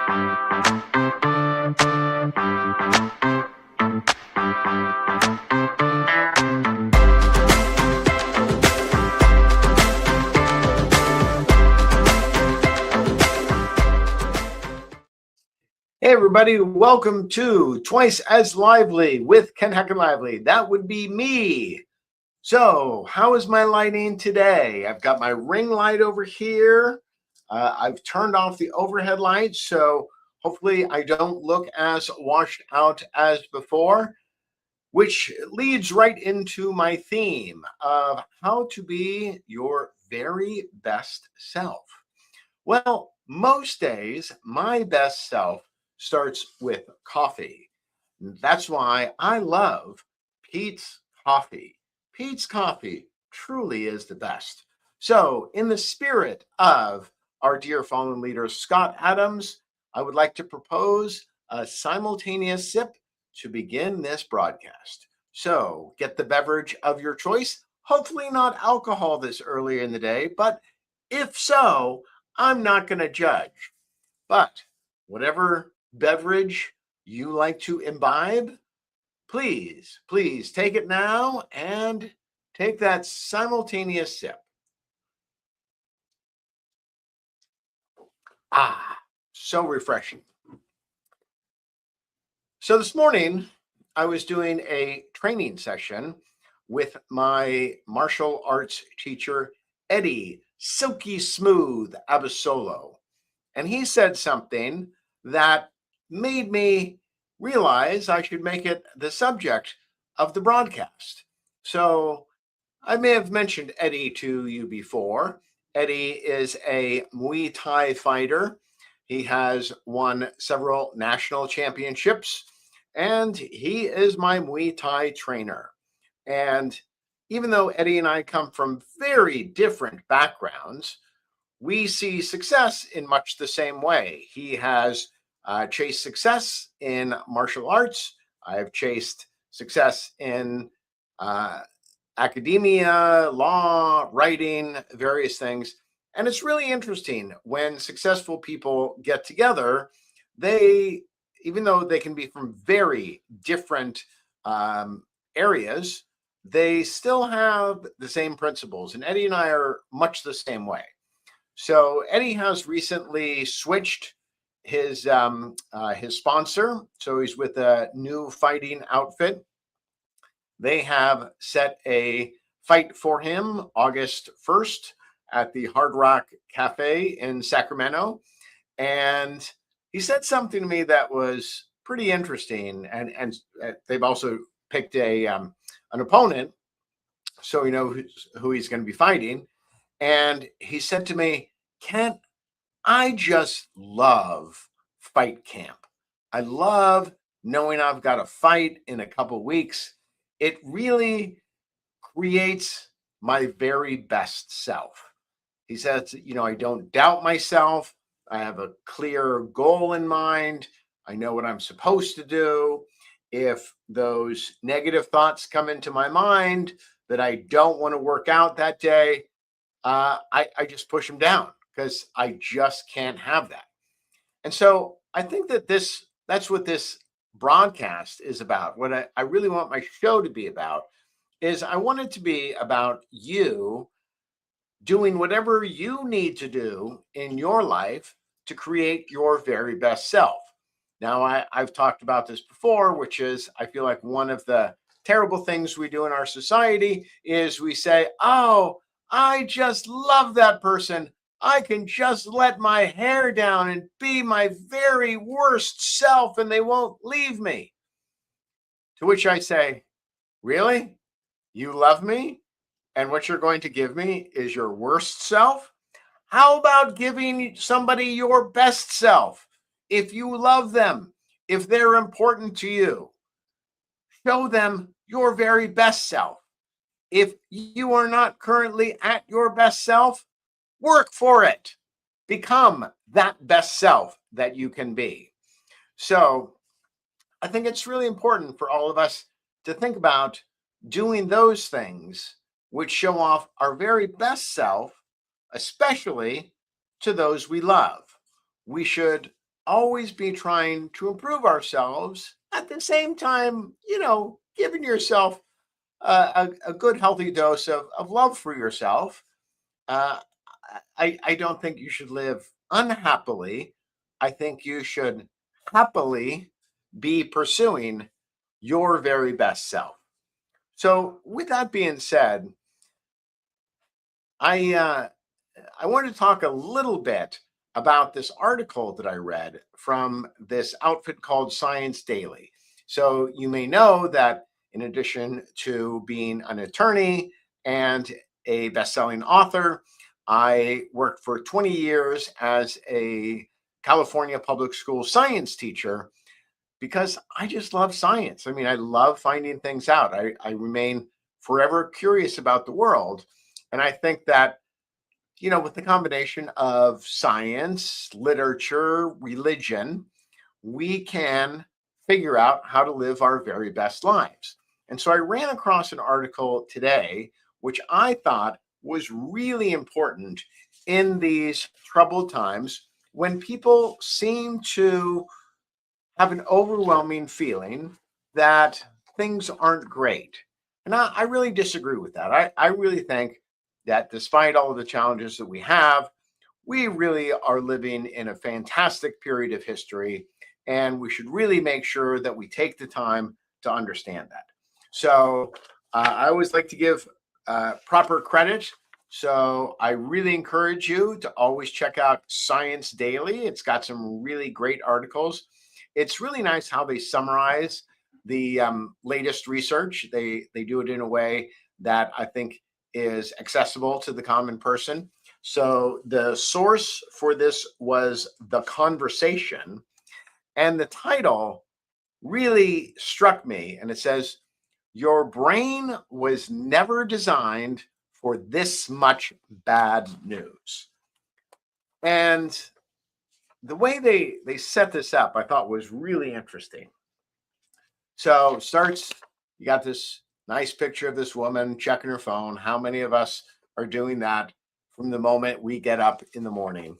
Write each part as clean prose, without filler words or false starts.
Hey everybody, welcome to Twice as Lively with Ken Heckenlively. That would be me. So, how is my lighting today? I've got my ring light over here. I've turned off the overhead light, so hopefully I don't look as washed out as before, which leads right into my theme of how to be your very best self. Well, most days, my best self starts with coffee. That's why I love Peet's Coffee. Peet's Coffee truly is the best. So, in the spirit of our dear fallen leader, Scott Adams, I would like to propose a simultaneous sip to begin this broadcast. So, get the beverage of your choice. Hopefully, not alcohol this early in the day, but if so, I'm not going to judge. But whatever beverage you like to imbibe, please take it now and take that simultaneous sip. So refreshing. So this morning, I was doing a training session with my martial arts teacher, Eddie Silky Smooth Abasolo. And he said something that made me realize I should make it the subject of the broadcast. So I may have mentioned Eddie to you before. Eddie is a Muay Thai fighter. He has won several national championships, and he is my Muay Thai trainer. And even though Eddie and I come from very different backgrounds, we see success in much the same way. He has chased success in martial arts. I've chased success in academia, law, writing, various things. And it's really interesting when successful people get together, even though they can be from very different areas, they still have the same principles. And Eddie and I are much the same way. So Eddie has recently switched his sponsor. So he's with a new fighting outfit. They have set a fight for him August 1st at the Hard Rock Cafe in Sacramento. And he said something to me that was pretty interesting. And they've also picked an opponent, so we know who he's going to be fighting. And he said to me, Kent, I just love fight camp. I love knowing I've got a fight in a couple weeks. It really creates my very best self. He says, I don't doubt myself. I have a clear goal in mind. I know what I'm supposed to do. If those negative thoughts come into my mind that I don't want to work out that day, I just push them down because I just can't have that. And so I think that that's what this broadcast is about. What I really want my show to be about is I want it to be about you doing whatever you need to do in your life to create your very best self. Now, I've talked about this before, which is I feel like one of the terrible things we do in our society is we say, oh, I just love that person. I can just let my hair down and be my very worst self and they won't leave me. To which I say, really? You love me? And what you're going to give me is your worst self? How about giving somebody your best self? If you love them, if they're important to you, show them your very best self. If you are not currently at your best self, work for it. Become that best self that you can be. So I think it's really important for all of us to think about doing those things which show off our very best self, especially to those we love. We should always be trying to improve ourselves at the same time, giving yourself a good, healthy dose of love for yourself. Uh, I don't think you should live unhappily. I think you should happily be pursuing your very best self. So, with that being said, I I want to talk a little bit about this article that I read from this outfit called Science Daily. So, you may know that in addition to being an attorney and a best-selling author, I worked for 20 years as a California public school science teacher because I just love science. I mean, I love finding things out. I remain forever curious about the world. And I think that, with the combination of science, literature, religion, we can figure out how to live our very best lives. And so I ran across an article today, which I thought was really important in these troubled times when people seem to have an overwhelming feeling that things aren't great. And I really disagree with that. I really think that despite all of the challenges that we have, we really are living in a fantastic period of history. And we should really make sure that we take the time to understand that. So I always like to give proper credit. So I really encourage you to always check out Science Daily. It's got some really great articles. It's really nice how they summarize the latest research. They do it in a way that I think is accessible to the common person. So the source for this was The Conversation, and the title really struck me. And it says, "Your brain was never designed for this much bad news." And the way they set this up, I thought was really interesting. So starts, you got this nice picture of this woman checking her phone. How many of us are doing that from the moment we get up in the morning?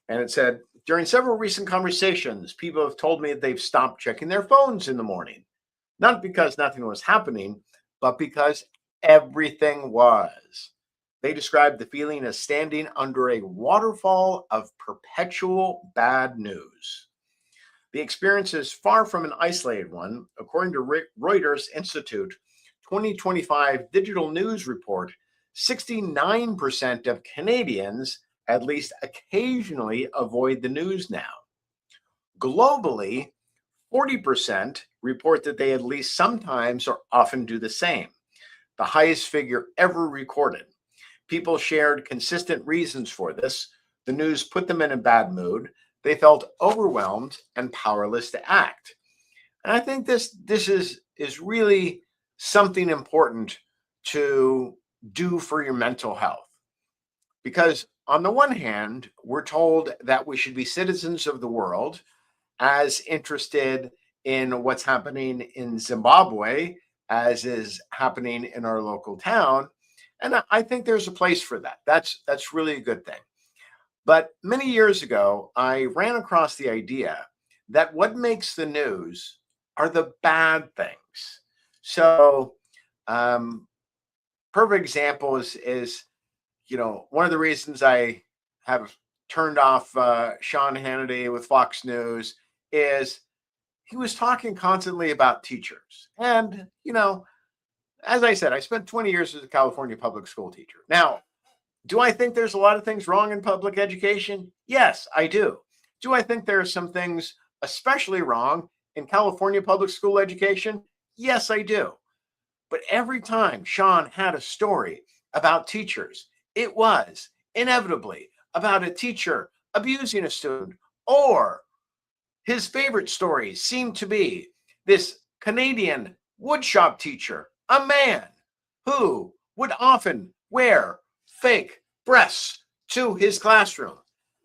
And it said, during several recent conversations, people have told me that they've stopped checking their phones in the morning, not because nothing was happening, but because everything was. They described the feeling as standing under a waterfall of perpetual bad news. The experience is far from an isolated one. According to Reuters Institute 2025 Digital News Report, 69% of Canadians at least occasionally avoid the news now. Globally, 40% report that they at least sometimes or often do the same, the highest figure ever recorded. People shared consistent reasons for this. The news put them in a bad mood. They felt overwhelmed and powerless to act. And I think this is really something important to do for your mental health. Because on the one hand, we're told that we should be citizens of the world, as interested in what's happening in Zimbabwe as is happening in our local town. And I think there's a place for that. That's really a good thing. But many years ago, I ran across the idea that what makes the news are the bad things. So, perfect example is one of the reasons I have turned off Sean Hannity with Fox News is he was talking constantly about teachers. And, as I said, I spent 20 years as a California public school teacher. Now, do I think there's a lot of things wrong in public education? Yes, I do. Do I think there are some things especially wrong in California public school education? Yes, I do. But every time Sean had a story about teachers, it was inevitably about a teacher abusing a student, or his favorite stories seemed to be this Canadian woodshop teacher, a man who would often wear fake breasts to his classroom.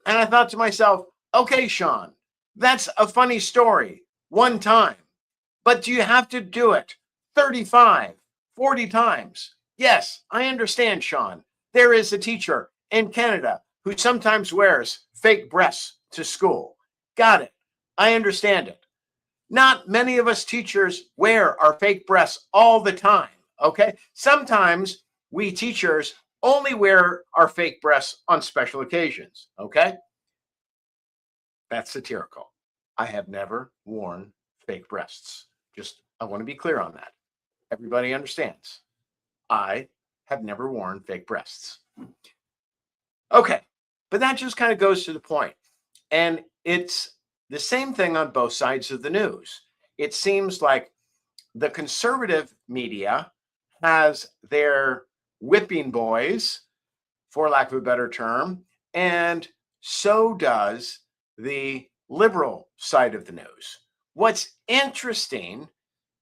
And I thought to myself, okay, Sean, that's a funny story one time, but do you have to do it 35, 40 times? Yes, I understand, Sean. There is a teacher in Canada who sometimes wears fake breasts to school. Got it. I understand it. Not many of us teachers wear our fake breasts all the time. Okay. Sometimes we teachers only wear our fake breasts on special occasions. Okay. That's satirical. I have never worn fake breasts. Just, I want to be clear on that. Everybody understands. I have never worn fake breasts. Okay. But that just kind of goes to the point. And it's the same thing on both sides of the news. It seems like the conservative media has their whipping boys, for lack of a better term, and so does the liberal side of the news. What's interesting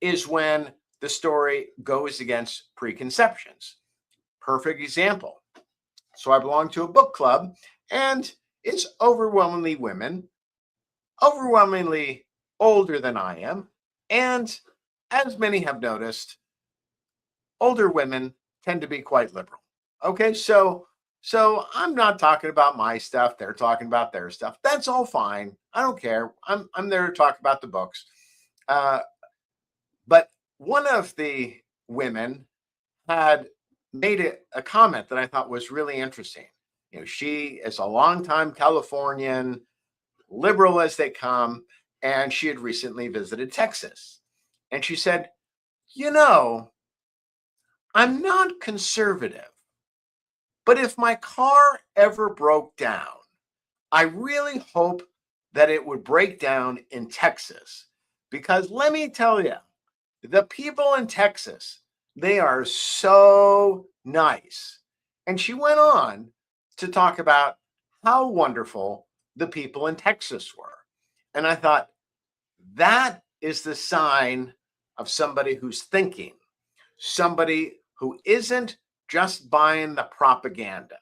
is when the story goes against preconceptions. Perfect example. So I belong to a book club, and it's overwhelmingly women, overwhelmingly older than I am. And as many have noticed, older women tend to be quite liberal. Okay, so I'm not talking about my stuff. They're talking about their stuff. That's all fine. I don't care. I'm there to talk about the books. Uh, but one of the women had made a comment that I thought was really interesting. You know, she is a longtime Californian, liberal as they come, and she had recently visited Texas. And she said, you know, I'm not conservative, but if my car ever broke down, I really hope that it would break down in Texas. Because let me tell you, the people in Texas, they are so nice. And she went on to talk about how wonderful the people in Texas were. And I thought, that is the sign of somebody who's thinking, somebody who isn't just buying the propaganda.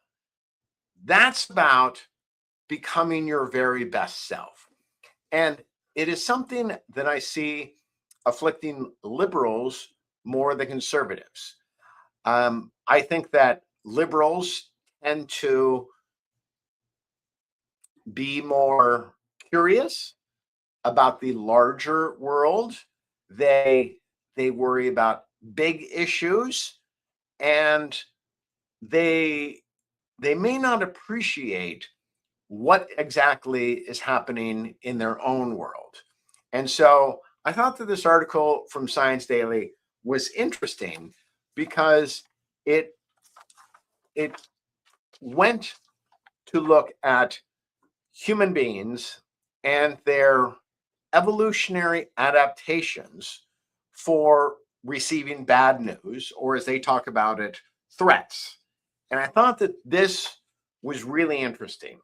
That's about becoming your very best self. And it is something that I see afflicting liberals more than conservatives. I think that liberals tend to be more curious about the larger world. They worry about big issues, and they may not appreciate what exactly is happening in their own world. And so I thought that this article from Science Daily was interesting because it went to look at human beings and their evolutionary adaptations for receiving bad news, or as they talk about it, threats. And I thought that this was really interesting.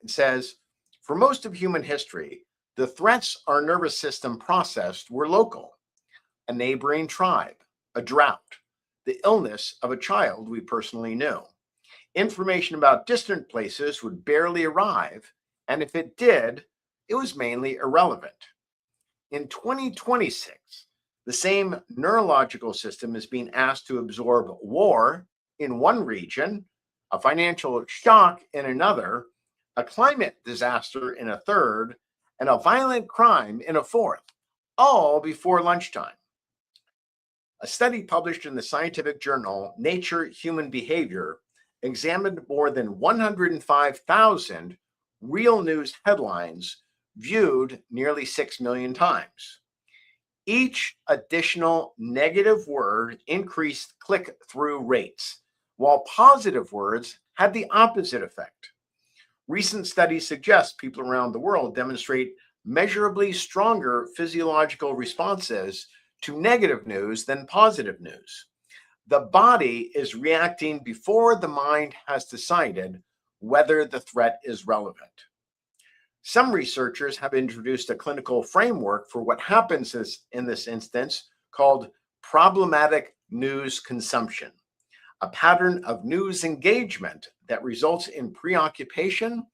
It says, for most of human history, the threats our nervous system processed were local: a neighboring tribe, a drought, the illness of a child we personally knew. Information about distant places would barely arrive, and if it did, it was mainly irrelevant. In 2026, the same neurological system is being asked to absorb war in one region, a financial shock in another, a climate disaster in a third, and a violent crime in a fourth, all before lunchtime. A study published in the scientific journal Nature Human Behavior examined more than 105,000 real news headlines viewed nearly 6 million times. Each additional negative word increased click-through rates, while positive words had the opposite effect. Recent studies suggest people around the world demonstrate measurably stronger physiological responses to negative news than positive news. The body is reacting before the mind has decided whether the threat is relevant. Some researchers have introduced a clinical framework for what happens in this instance called problematic news consumption, a pattern of news engagement that results in preoccupation,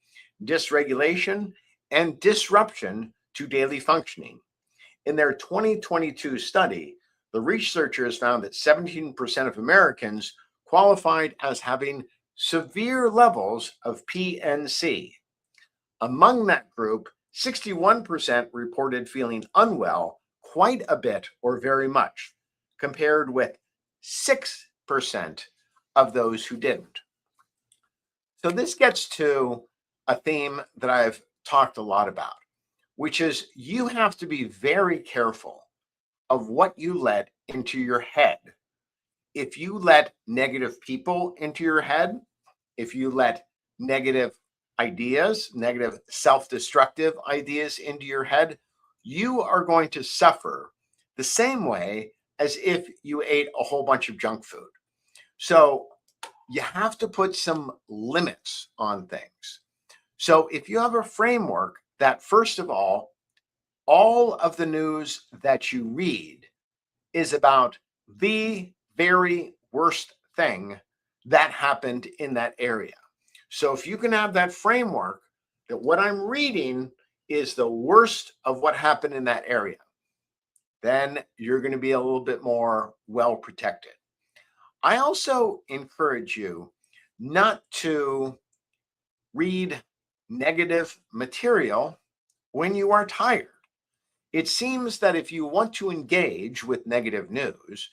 dysregulation, and disruption to daily functioning. In their 2022 study, the researchers found that 17% of Americans qualified as having severe levels of PNC. Among that group, 61% reported feeling unwell quite a bit or very much, compared with 6% of those who didn't. So this gets to a theme that I've talked a lot about, which is you have to be very careful of what you let into your head. If you let negative people into your head, if you let negative ideas, negative self-destructive ideas into your head, you are going to suffer the same way as if you ate a whole bunch of junk food. So you have to put some limits on things. So if you have a framework that, first of all of the news that you read is about the very worst thing that happened in that area. So if you can have that framework that what I'm reading is the worst of what happened in that area, then you're going to be a little bit more well protected. I also encourage you not to read negative material when you are tired. It seems that if you want to engage with negative news,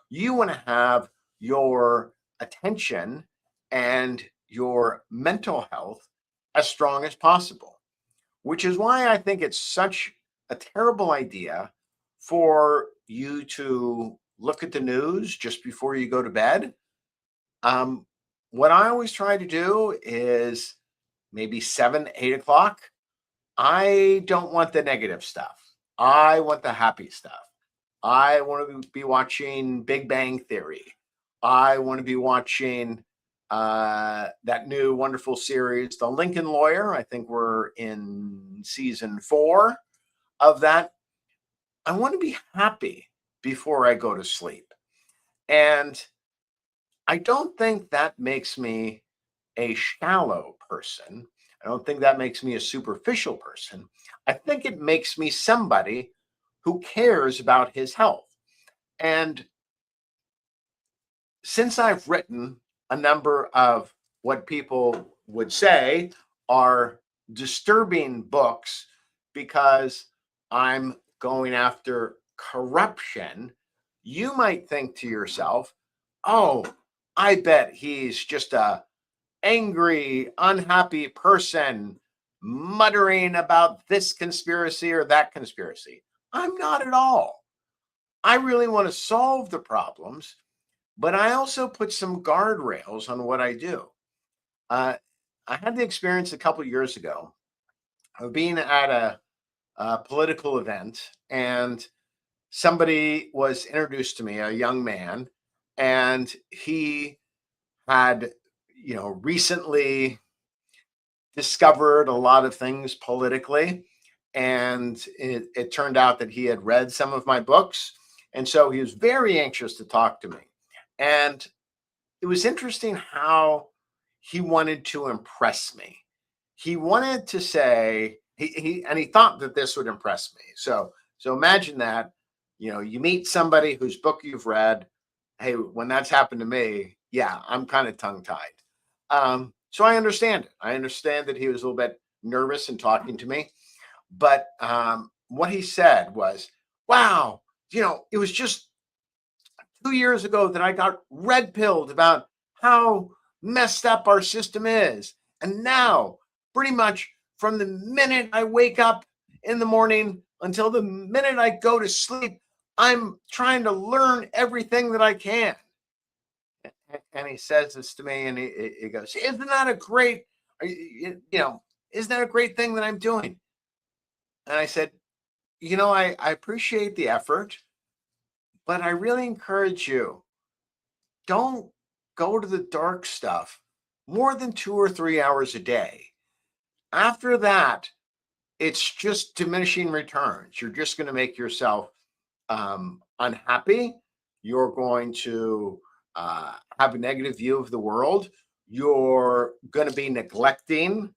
you want to have your attention and your mental health as strong as possible, which is why I think it's such a terrible idea for you to look at the news just before you go to bed. Um, what I always try to do is maybe 7, 8 o'clock. I don't want the negative stuff. I want the happy stuff. I want to be watching Big Bang Theory. I want to be watching that new wonderful series, The Lincoln Lawyer. I think we're in season 4 of that. I want to be happy before I go to sleep. And I don't think that makes me a shallow person. I don't think that makes me a superficial person. I think it makes me somebody who cares about his health. And since I've written a number of what people would say are disturbing books because I'm going after corruption, you might think to yourself, oh, I bet he's just a angry, unhappy person muttering about this conspiracy or that conspiracy. I'm not at all. I really want to solve the problems, but I also put some guardrails on what I do. Uh, I had the experience a couple of years ago of being at a political event, and somebody was introduced to me, a young man, and he had, recently discovered a lot of things politically. And it turned out that he had read some of my books. And so he was very anxious to talk to me. And it was interesting how he wanted to impress me. He wanted to say, he thought that this would impress me. So imagine that, you meet somebody whose book you've read. Hey, when that's happened to me, yeah, I'm kind of tongue tied. So I understand it. I understand that he was a little bit nervous in talking to me. But what he said was, wow, it was just 2 years ago that I got red pilled about how messed up our system is. And now, pretty much from the minute I wake up in the morning until the minute I go to sleep, I'm trying to learn everything that I can. And he says this to me, and he goes, "Isn't that a great, isn't that a great thing that I'm doing?" And I said, I appreciate the effort, but I really encourage you, don't go to the dark stuff more than 2 or 3 hours a day. After that, it's just diminishing returns. You're just going to make yourself unhappy. You're going to have a negative view of the world. You're going to be neglecting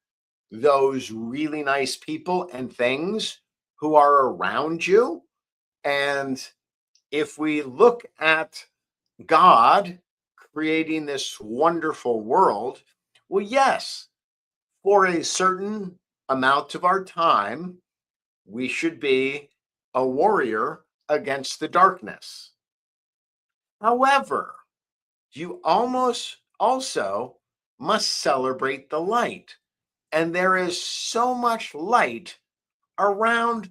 those really nice people and things who are around you. And if we look at God creating this wonderful world, well, yes, for a certain amount of our time, we should be a warrior against the darkness. However, you almost also must celebrate the light. And there is so much light around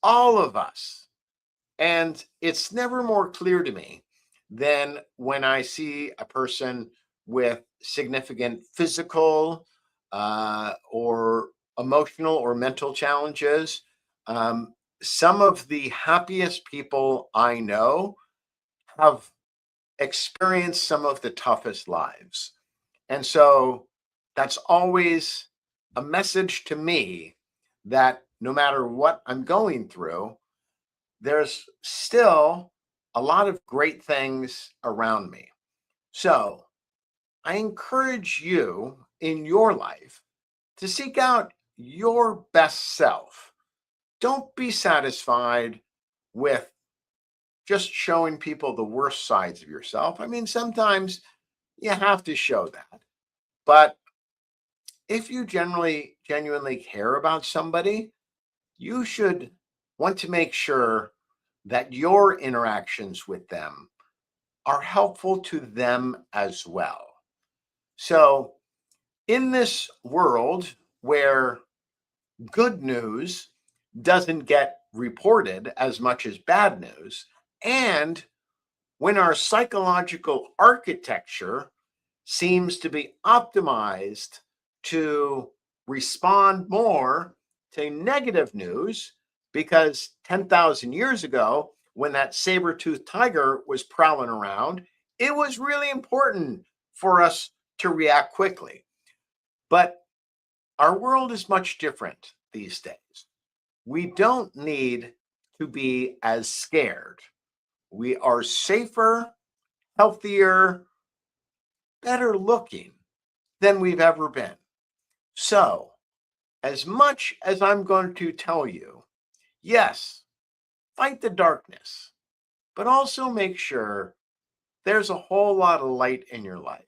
all of us. And it's never more clear to me than when I see a person with significant physical or emotional or mental challenges. Um, some of the happiest people I know have experienced some of the toughest lives. And so that's always a message to me that no matter what I'm going through, there's still a lot of great things around me. So I encourage you in your life to seek out your best self. Don't be satisfied with just showing people the worst sides of yourself. I mean, sometimes you have to show that. But if you genuinely care about somebody, you should want to make sure that your interactions with them are helpful to them as well. So, in this world where good news doesn't get reported as much as bad news, and when our psychological architecture seems to be optimized to respond more to negative news, because 10,000 years ago, when that saber-toothed tiger was prowling around, it was really important for us to react quickly. But our world is much different these days. We don't need to be as scared. We are safer, healthier, better looking than we've ever been. So, as much as I'm going to tell you, yes, fight the darkness, but also make sure there's a whole lot of light in your life.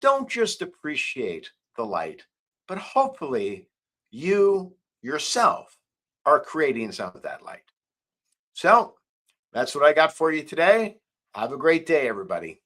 Don't just appreciate the light, but hopefully you yourself are creating some of that light. So, that's what I got for you today. Have a great day, everybody.